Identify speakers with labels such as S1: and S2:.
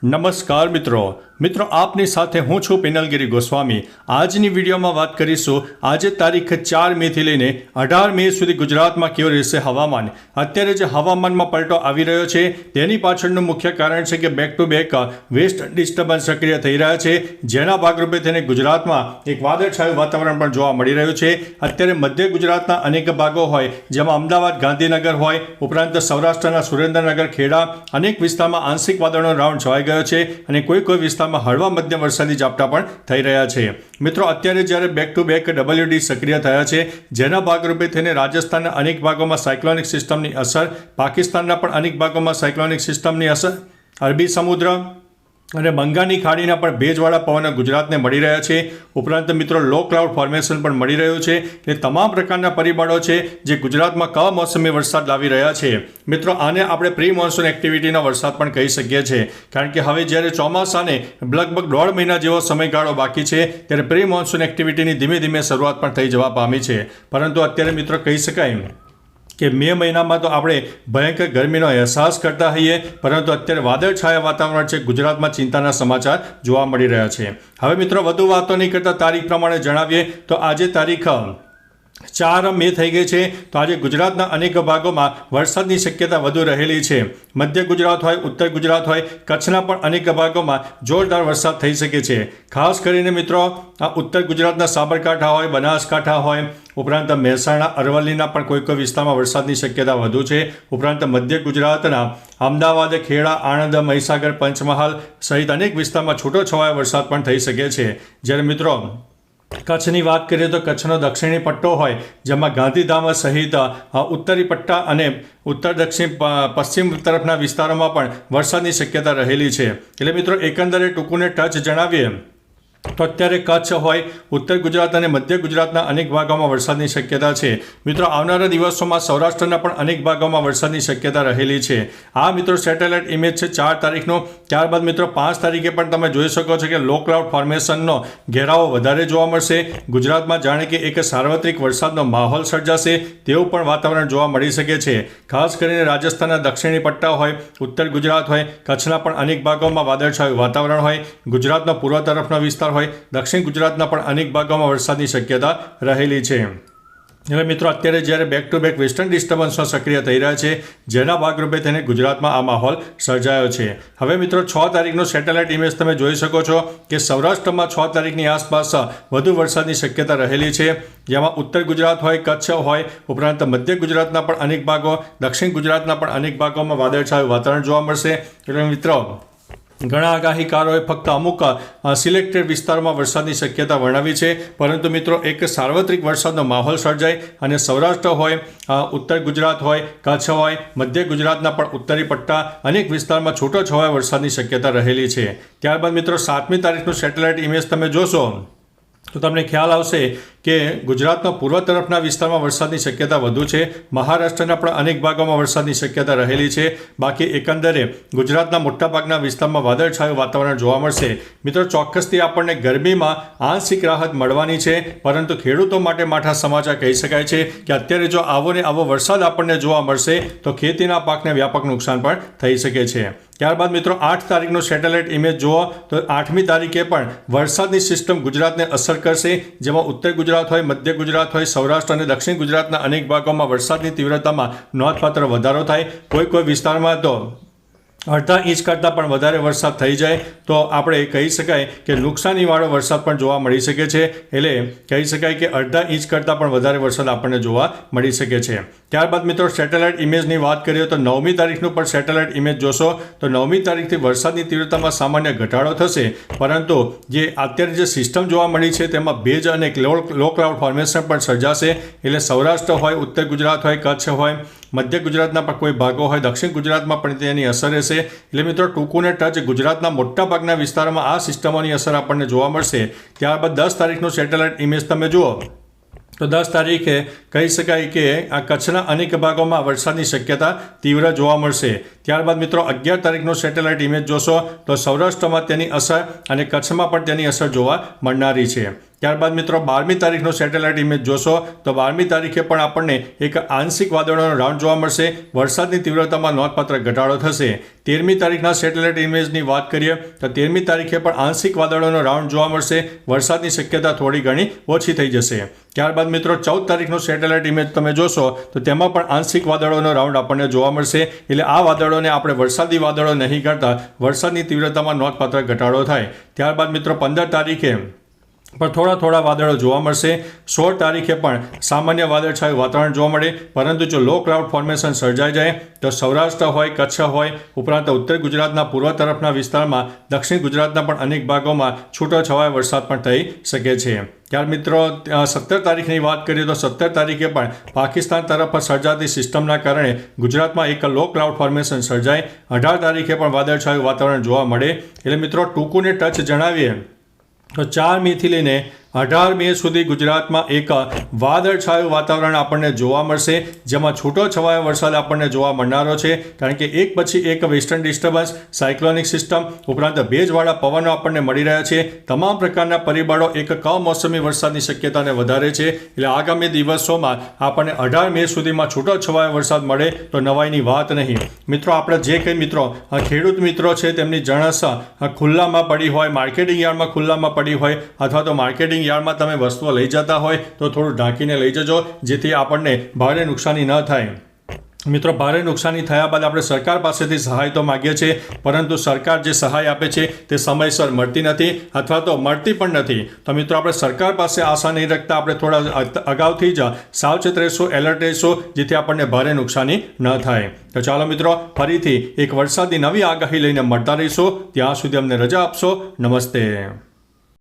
S1: નમસ્કાર મિત્રો આપની સાથે હું છું પિનલગીરી ગોસ્વામી। આજની વિડીયોમાં વાત કરીશું આજે તારીખ 4 મેથી લઈને 18 મે સુધી ગુજરાતમાં કેવું રહેશે હવામાન। અત્યારે જે હવામાનમાં પલટો આવી રહ્યો છે તેની પાછળનું મુખ્ય કારણ છે કે back to back west disturbance સક્રિય થઈ રહ્યા છે, જેના ભાગરૂપે તેને ગુજરાતમાં એક વાદળછાયું વાતાવરણ પણ જોવા મળી રહ્યું છે। અત્યારે મધ્ય ગુજરાતના અનેક ભાગો હોય જેમાં અમદાવાદ, ગાંધીનગર હોય, ઉપરાંત સૌરાષ્ટ્રના સુરેન્દ્રનગર, ખેડા અનેક વિસ્તારમાં આંશિક વાદળનો રાઉન્ડ છવાઈ ગયો છે અને કોઈ વિસ્તારમાં હળવા મધ્યમ વરસાદી ઝાપટા પણ થઈ રહ્યા છે। મિત્રો અત્યારે જ્યારે બેક ટુ બેક WD સક્રિય થયા છે, જેના ભાગરૂપે થઈને રાજસ્થાનના અનેક ભાગોમાં સાયક્લોનિક સિસ્ટમની અસર, પાકિસ્તાનના પણ અનેક ભાગોમાં સાયક્લોનિક સિસ્ટમની અસર, અરબી સમુદ્ર અને બંગાળની ખાડીના પણ ભેજવાળા પવનો ગુજરાતને મળી રહ્યા છે। ઉપરાંત મિત્રો લો ક્લાઉડ ફોર્મેશન પણ મળી રહ્યું છે। એ તમામ પ્રકારના પરિબળો છે જે ગુજરાતમાં કમોસમી વરસાદ લાવી રહ્યા છે। મિત્રો આને આપણે પ્રી મોન્સૂન એક્ટિવિટીનો વરસાદ પણ કહી શકીએ છીએ, કારણ કે હવે જ્યારે ચોમાસાને લગભગ 1.5 મહિના જેવો સમયગાળો બાકી છે ત્યારે પ્રી મોન્સૂન એક્ટિવિટીની ધીમે ધીમે શરૂઆત પણ થઈ જવા પામી છે। પરંતુ અત્યારે મિત્રો કહી શકાય કે મે મહિનામાં તો આપણે ભયંકર ગરમીનો અહેસાસ કરતા હોઈએ, પરંતુ અત્યારે વાદળછાયા વાતાવરણ છે, ગુજરાતમાં ચિંતાના સમાચાર જોવા મળી રહ્યા છે। હવે મિત્રો વધુ વાતો નહીં કરતા તારીખ પ્રમાણે જણાવીએ તો આજે તારીખ 4 મે થઈ ગઈ છે, તો આજે ગુજરાતના અનેક ભાગોમાં વરસાદની શક્યતા વધુ રહેલી છે। મધ્ય ગુજરાત હોય, ઉત્તર ગુજરાત હોય, કચ્છના પણ અનેક ભાગોમાં જોરદાર વરસાદ થઈ શકે છે। ખાસ કરીને મિત્રો આ ઉત્તર ગુજરાતના સાબરકાંઠા હોય, બનાસકાંઠા હોય, ઉપરાંત મહેસાણા, અરવલ્લીના પણ કોઈ વિસ્તારમાં વરસાદની શક્યતા વધુ છે। ઉપરાંત મધ્ય ગુજરાતના અમદાવાદ, ખેડા, આણંદ, મહીસાગર, પંચમહાલ સહિત અનેક વિસ્તારમાં છૂટોછવાયો વરસાદ પણ થઈ શકે છે। જ્યારે મિત્રો કચ્છની વાત કરીએ તો કચ્છનો દક્ષિણી પટ્ટો હોય જેમાં ગાંધીધામ સહિત ઉત્તરી પટ્ટા અને ઉત્તર દક્ષિણ પશ્ચિમ તરફના વિસ્તારોમાં પણ વરસાદની શક્યતા રહેલી છે। એટલે મિત્રો એકંદરે ટૂંકુને ટચ જણાવીએ તો અત્યારે કચ્છ હોય, ઉત્તર ગુજરાત અને મધ્ય ગુજરાતના અનેક ભાગોમાં વરસાદની શક્યતા છે। મિત્રો આવનારા દિવસોમાં સૌરાષ્ટ્રના પણ અનેક ભાગોમાં વરસાદની શક્યતા રહેલી છે। આ મિત્રો સેટેલાઇટ ઇમેજ છે 4 તારીખનો। ત્યારબાદ મિત્રો 5 તારીખે પણ તમે જોઈ શકો છો કે લો ક્લાઉડ ફોર્મેશનનો ઘેરાવો વધારે જોવા મળશે। ગુજરાતમાં જાણે કે એક સાર્વત્રિક વરસાદનો માહોલ સર્જાશે તેવું પણ વાતાવરણ જોવા મળી શકે છે। ખાસ કરીને રાજસ્થાનના દક્ષિણી પટ્ટા હોય, ઉત્તર ગુજરાત હોય, કચ્છના પણ અનેક ભાગોમાં વાદળછાયું વાતાવરણ હોય, ગુજરાતનો પૂર્વ તરફનો વિસ્તાર હોય, દક્ષિણ ગુજરાતના પણ અનેક ભાગોમાં વરસાદની શક્યતા રહેલી છે। હવે મિત્રો અત્યારે જ્યારે બેક ટુ બેક વેસ્ટર્ન ડિસ્ટર્બન્સમાં સક્રિય થઈ રહ્યા છે, જેના ભાગરૂપે તેને ગુજરાતમાં આ માહોલ સર્જાયો છે। હવે મિત્રો 6 તારીખનો સેટેલાઇટ ઇમેજ તમે જોઈ શકો છો કે સૌરાષ્ટ્રમાં 6 તારીખની આસપાસ વધુ વરસાદની શક્યતા રહેલી છે, જેમાં ઉત્તર ગુજરાત હોય, કચ્છ હોય, ઉપરાંત મધ્ય ગુજરાતના પણ અનેક ભાગો, દક્ષિણ ગુજરાતના પણ અનેક ભાગોમાં વાદળછાયું વાતાવરણ જોવા મળશે। એટલે મિત્રો ઘણા આગાહીકારોએ ફક્ત અમુક સિલેક્ટેડ વિસ્તારોમાં વરસાદની શક્યતા વર્ણવી છે, પરંતુ મિત્રો એક સાર્વત્રિક વરસાદનો માહોલ સર્જાય અને સૌરાષ્ટ્ર હોય, ઉત્તર ગુજરાત હોય, કચ્છ હોય, મધ્ય ગુજરાતના પણ ઉત્તરી પટ્ટા અનેક વિસ્તારમાં છૂટોછવાયા વરસાદની શક્યતા રહેલી છે। ત્યારબાદ મિત્રો 7મી તારીખનું સેટેલાઇટ ઇમેજ તમે જોશો તો તમને ખ્યાલ આવશે કે ગુજરાતના પૂર્વ તરફના વિસ્તારમાં વરસાદની શક્યતા વધુ છે, મહારાષ્ટ્રના પણ અનેક ભાગોમાં વરસાદની શક્યતા રહેલી છે। બાકી એકંદરે ગુજરાતના મોટાભાગના વિસ્તારમાં વાદળછાયું વાતાવરણ જોવા મળશે। મિત્રો ચોક્કસથી આપણને ગરમીમાં આંશિક રાહત મળવાની છે, પરંતુ ખેડૂતો માટે માઠા સમાચાર કહી શકાય છે કે અત્યારે જો આવો ને આવો વરસાદ આપણને જોવા મળશે તો ખેતીના પાકને વ્યાપક નુકસાન પણ થઈ શકે છે। ત્યારબાદ મિત્રો 8 તારીખનો સેટેલાઇટ ઇમેજ જુઓ તો 8મી તારીખે પણ વરસાદની સિસ્ટમ ગુજરાતને અસર કરશે, જેમાં ઉત્તર ગુજરાત હોય, મધ્ય ગુજરાત હોય, સૌરાષ્ટ્ર અને દક્ષિણ ગુજરાતના અનેક ભાગોમાં વરસાદની તીવ્રતામાં નોંધપાત્ર વધારો થાય। કોઈ વિસ્તારમાં તો અડધા ઇંચ કરતાં પણ વધારે વરસાદ થઈ જાય તો આપણે કહી શકાય કે નુકસાનીવાળો વરસાદ પણ જોવા મળી શકે છે। એટલે કહી શકાય કે અડધા ઇંચ કરતાં પણ વધારે વરસાદ આપણને જોવા મળી શકે છે। ત્યારબાદ મિત્રો સેટેલાઇટ ઇમેજની વાત કરીએ તો 9મી તારીખનું પણ સેટેલાઇટ ઇમેજ જોશો તો 9મી તારીખથી વરસાદની તીવ્રતામાં સામાન્ય ઘટાડો થશે, પરંતુ જે અત્યારે જે સિસ્ટમ જોવા મળી છે તેમાં ભેજ અને લો ક્લાઉડ ફોર્મેશન પણ સર્જાશે। એટલે સૌરાષ્ટ્ર હોય, ઉત્તર ગુજરાત હોય, કચ્છ હોય, મધ્ય ગુજરાતના પણ કોઈ ભાગો હોય, દક્ષિણ ગુજરાતમાં પણ તેની અસર રહેશે। એટલે મિત્રો ટૂંકુને ટચ ગુજરાતના મોટાભાગના વિસ્તારોમાં આ સિસ્ટમોની અસર આપણને જોવા મળશે। ત્યારબાદ 10 તારીખનું સેટેલાઇટ ઇમેજ તમે જુઓ તો 10 તારીખે કહી શકાય કે આ કચ્છના અનેક ભાગોમાં વરસાદની શક્યતા તીવ્ર જોવા મળશે। ત્યારબાદ મિત્રો 11 તારીખનો સેટેલાઇટ ઇમેજ જોશો તો સૌરાષ્ટ્રમાં તેની અસર અને કચ્છમાં પણ તેની અસર જોવા મળનારી છે। ત્યારબાદ મિત્રો 12મી તારીખનો સેટેલાઇટ ઇમેજ જોશો તો 12મી તારીખે પણ આપણને એક આંશિક વાદળોનો રાઉન્ડ જોવા મળશે. વરસાદની તીવ્રતામાં નોંધપાત્ર ઘટાડો થશે. 13મી તારીખના સેટેલાઇટ ઇમેજની વાત કરીએ તો 13મી તારીખે પણ આંશિક વાદળોનો રાઉન્ડ જોવા મળશે. વરસાદની શક્યતા થોડી ઘણી ઓછી થઈ જશે. ત્યારબાદ મિત્રો 14 તારીખનો સેટેલાઇટ ઇમેજ તમે જોશો તો તેમાં પણ આંશિક વાદળોનો રાઉન્ડ આપણને જોવા મળશે. એટલે આ વાદળોને આપણે વરસાદી વાદળો નહીં ગણતા, વરસાદની તીવ્રતામાં નોંધપાત્ર ઘટાડો થાય. ત્યારબાદ મિત્રો 15 તારીખે પણ થોડા વાદળો જોવા મળશે. 16 તારીખે પણ સામાન્ય વાદળછાયું વાતાવરણ જોવા મળે, પરંતુ જો લો ક્લાઉડ ફોર્મેશન સર્જાઈ જાય તો સૌરાષ્ટ્ર હોય, કચ્છ હોય, ઉપરાંત ઉત્તર ગુજરાતના પૂર્વ તરફના વિસ્તારમાં, દક્ષિણ ગુજરાતના પણ અનેક ભાગોમાં છૂટોછવાયો વરસાદ પણ થઈ શકે છે. ત્યાર મિત્રો 17 તારીખની વાત કરીએ તો 17 તારીખે પણ પાકિસ્તાન તરફ સર્જાતી સિસ્ટમના કારણે ગુજરાતમાં એક લો ક્લાઉડ ફોર્મેશન સર્જાય. 18 તારીખે પણ વાદળછાયું વાતાવરણ જોવા મળે. એટલે મિત્રો ટૂંકું ને ટચ જણાવીએ તો 4 મેથી લઈને 18 મે સુધી ગુજરાતમાં એક વાદળછાયું વાતાવરણ આપણને જોવા મળશે, જેમાં છૂટો છવાયો વરસાદ આપણને જોવા મળનારો છે. કારણ કે એક પછી એક વેસ્ટર્ન ડિસ્ટર્બન્સ, સાયક્લોનિક સિસ્ટમ ઉપરાંત ભેજવાળા પવનો આપણને મળી રહ્યા છે. તમામ પ્રકારના પરિબળો એક કમોસમી વરસાદની શક્યતાને વધારે છે. એટલે આગામી દિવસોમાં આપણને 18 મે સુધીમાં છૂટો છવાયો વરસાદ મળે તો નવાઈની વાત નહીં. મિત્રો આપણે જે કંઈ મિત્રો ખેડૂત મિત્રો છે તેમની જણસ ખુલ્લામાં પડી હોય, માર્કેટિંગ યાર્ડમાં ખુલ્લામાં પડી હોય, અથવા તો માર્કેટિંગ યાર્ડમાં તમે વસ્તુઓ લઈ જતા હોય તો થોડું ઢાંકીને લઈ જજો, જેથી આપણને ભારે નુકસાની ન થાય. મિત્રો ભારે નુકસાની થયા બાદ આપણે સરકાર પાસેથી સહાય તો માગીએ છીએ, પરંતુ સરકાર જે સહાય આપે છે તે સમયસર મળતી નથી અથવા તો મળતી પણ નથી. તો મિત્રો આપણે સરકાર પાસે આશા નહીં રાખતા આપણે થોડા અગાઉથી જ સાવચેત રહીશું, એલર્ટ રહીશું, જેથી આપણને ભારે નુકસાની ન થાય. તો ચાલો મિત્રો ફરીથી એક વરસાદની નવી આગાહી લઈને મળતા રહીશું. ત્યાં સુધી અમને રજા આપશો. નમસ્તે.